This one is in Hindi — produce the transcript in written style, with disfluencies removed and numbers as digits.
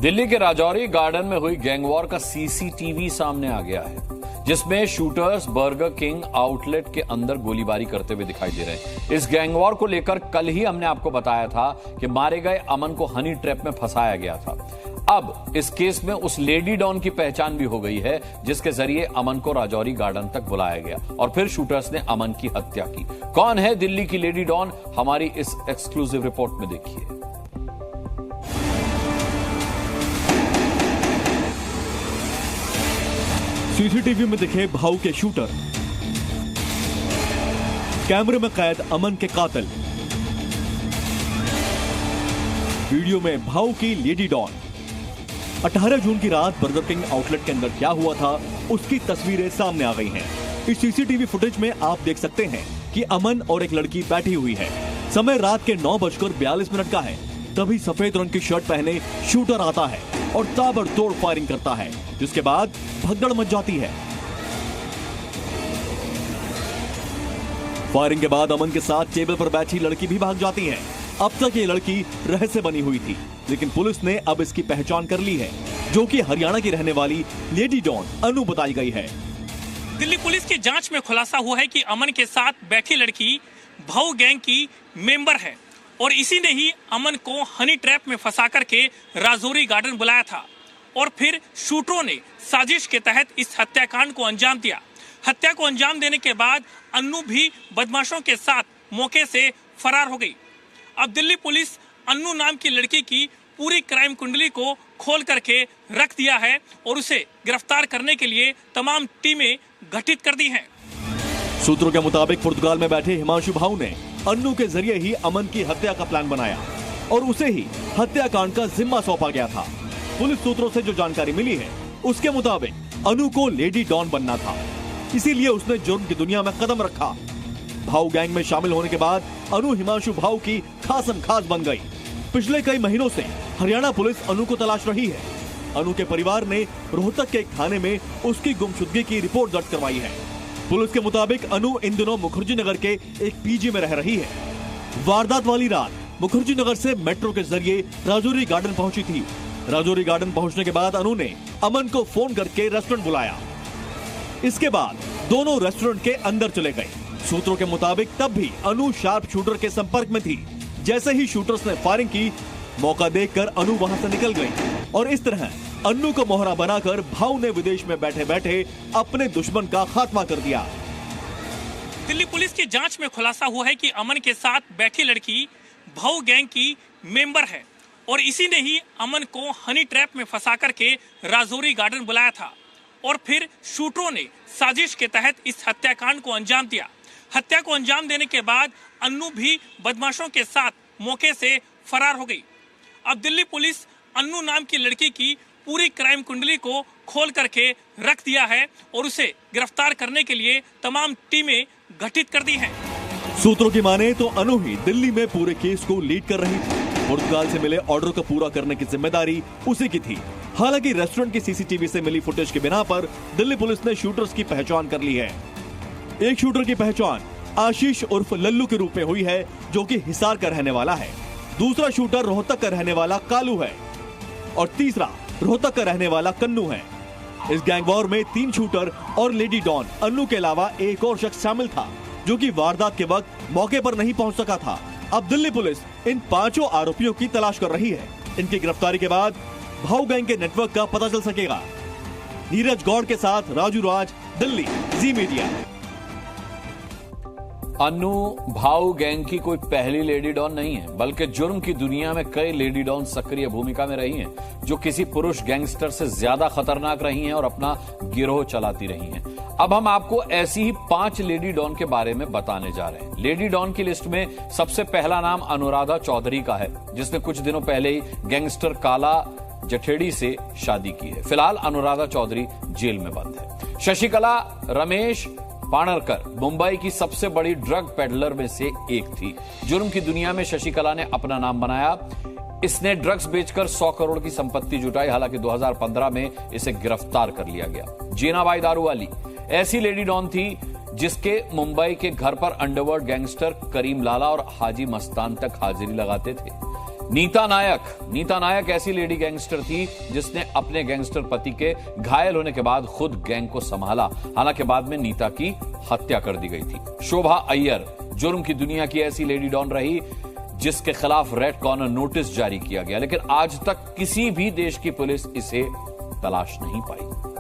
दिल्ली के राजौरी गार्डन में हुई गैंगवॉर का सीसीटीवी सामने आ गया है, जिसमें शूटर्स बर्गर किंग आउटलेट के अंदर गोलीबारी करते हुए दिखाई दे रहे हैं। इस गैंगवॉर को लेकर कल ही हमने आपको बताया था कि मारे गए अमन को हनी ट्रैप में फंसाया गया था। अब इस केस में उस लेडी डॉन की पहचान भी हो गई है, जिसके जरिए अमन को राजौरी गार्डन तक बुलाया गया और फिर शूटर्स ने अमन की हत्या की। कौन है दिल्ली की लेडी डॉन, हमारी इस एक्सक्लूसिव रिपोर्ट में देखिए। सीसीटीवी में दिखे भाऊ के शूटर, कैमरे में कैद अमन के कातिल, वीडियो में भाऊ की लेडी डॉन। 18 जून की रात बर्गर किंग आउटलेट के अंदर क्या हुआ था, उसकी तस्वीरें सामने आ गई हैं। इस सीसीटीवी फुटेज में आप देख सकते हैं कि अमन और एक लड़की बैठी हुई है। समय रात के 9:42 का है। तभी सफेद रंग की शर्ट पहने शूटर आता है और ताबड़तोड़ फायरिंग करता है, जिसके बाद भगदड़ मच जाती है। फायरिंग के बाद अमन के साथ टेबल पर बैठी लड़की भी भाग जाती है। अब तक ये लड़की रहस्य बनी हुई थी, लेकिन पुलिस ने अब इसकी पहचान कर ली है, जो कि हरियाणा की रहने वाली लेडी डॉन अनु बताई गई है। दिल्ली पुलिस की जांच में खुलासा हुआ है कि अमन के साथ बैठी लड़की भाऊ गैंग की मेंबर है और इसी ने ही अमन को हनी ट्रैप में फंसा करके राजौरी गार्डन बुलाया था और फिर शूटरों ने साजिश के तहत इस हत्याकांड को अंजाम दिया। हत्या को अंजाम देने के बाद अन्नू भी बदमाशों के साथ मौके से फरार हो गई। अब दिल्ली पुलिस अन्नू नाम की लड़की की पूरी क्राइम कुंडली को खोल करके रख दिया है और उसे गिरफ्तार करने के लिए तमाम टीमें गठित कर दी हैं। सूत्रों के मुताबिक पुर्तगाल में बैठे हिमांशु भाऊ ने अन्नू के जरिए ही अमन की हत्या का प्लान बनाया और उसे ही हत्याकांड का जिम्मा सौंपा गया था। पुलिस सूत्रों से जो जानकारी मिली है, उसके मुताबिक अनु को लेडी डॉन बनना था, इसीलिए उसने जुर्म की दुनिया में कदम रखा। भाऊ गैंग में शामिल होने के बाद अनु हिमांशु भाऊ की खासम खास बन गई। पिछले कई महीनों से हरियाणा पुलिस अनु को तलाश रही है। अनु के परिवार ने रोहतक के एक थाने में उसकी गुमशुदगी की रिपोर्ट दर्ज करवाई है। पुलिस के मुताबिक अनु इन दिनों मुखर्जी नगर के एक पीजी में रह रही है। वारदात वाली रात मुखर्जी नगर से मेट्रो के जरिए राजौरी गार्डन पहुंची थी। राजौरी गार्डन पहुंचने के बाद अनु ने अमन को फोन करके रेस्टोरेंट बुलाया। इसके बाद दोनों रेस्टोरेंट के अंदर चले गए। सूत्रों के मुताबिक तब भी अनु शार्प शूटर के संपर्क में थी। जैसे ही शूटर्स ने फायरिंग की, मौका देखकर अनु वहां से निकल गई और इस तरह अन्नू को मोहरा बनाकर भाऊ ने विदेश में बैठे बैठे अपने दुश्मन का खात्मा कर दिया। दिल्ली पुलिस की जांच में खुलासा हुआ है कि अमन के साथ बैठी लड़की भाऊ गैंग की मेंबर है और इसी ने ही अमन को हनी ट्रैप में फंसा करके राजौरी गार्डन बुलाया था और फिर शूटरों ने साजिश के तहत इस हत्याकांड को अंजाम दिया। हत्या को अंजाम देने के बाद अन्नू भी बदमाशों के साथ मौके से फरार हो गई। अब दिल्ली पुलिस अन्नू नाम की लड़की की पूरी क्राइम कुंडली को खोल करके रख दिया है और उसे गिरफ्तार करने के लिए तमाम टीमें गठित कर दी हैं। सूत्रों की माने तो अनु ही दिल्ली में पूरे केस को लीड कर रही थी। पुर्तगाल से मिले ऑर्डर को पूरा करने की जिम्मेदारी उसी की थी। हालांकि रेस्टोरेंट की सीसीटीवी से मिली फुटेज के बिना पर दिल्ली पुलिस ने शूटर्स की पहचान कर ली है। एक शूटर की पहचान आशीष उर्फ लल्लू के रूप में हुई है, जो कि हिसार का रहने वाला है। दूसरा शूटर रोहतक का रहने वाला कालू है और तीसरा रोहतक का रहने वाला कन्नू है। इस गैंगवॉर में 3 शूटर और लेडी डॉन अन्नू के अलावा एक और शख्स शामिल था, जो कि वारदात के वक्त मौके पर नहीं पहुंच सका था। अब दिल्ली पुलिस इन 5 आरोपियों की तलाश कर रही है। इनकी गिरफ्तारी के बाद भाऊ गैंग के नेटवर्क का पता चल सकेगा। नीरज गौड़ के साथ राजू राज, दिल्ली, जी मीडिया। अन्नू भाऊ गैंग की कोई पहली लेडी डॉन नहीं है, बल्कि जुर्म की दुनिया में कई लेडी डॉन सक्रिय भूमिका में रही हैं, जो किसी पुरुष गैंगस्टर से ज्यादा खतरनाक रही हैं और अपना गिरोह चलाती रही हैं। अब हम आपको ऐसी ही 5 लेडी डॉन के बारे में बताने जा रहे हैं। लेडी डॉन की लिस्ट में सबसे पहला नाम अनुराधा चौधरी का है, जिसने कुछ दिनों पहले ही गैंगस्टर काला जठेड़ी से शादी की है। फिलहाल अनुराधा चौधरी जेल में बंद है। शशिकला रमेश पाणरकर मुंबई की सबसे बड़ी ड्रग पेडलर में से एक थी। जुर्म की दुनिया में शशिकला ने अपना नाम बनाया। इसने ड्रग्स बेचकर 100 करोड़ की संपत्ति जुटाई। हालांकि 2015 में इसे गिरफ्तार कर लिया गया। जीनाबाई दारूवाली ऐसी लेडी डॉन थी जिसके मुंबई के घर पर अंडरवर्ल्ड गैंगस्टर करीम लाला और हाजी मस्तान तक हाजिरी लगाते थे। नीता नायक ऐसी लेडी गैंगस्टर थी जिसने अपने गैंगस्टर पति के घायल होने के बाद खुद गैंग को संभाला। हालांकि बाद में नीता की हत्या कर दी गई थी। शोभा अय्यर जुर्म की दुनिया की ऐसी लेडी डॉन रही जिसके खिलाफ रेड कॉर्नर नोटिस जारी किया गया, लेकिन आज तक किसी भी देश की पुलिस इसे तलाश नहीं पाई।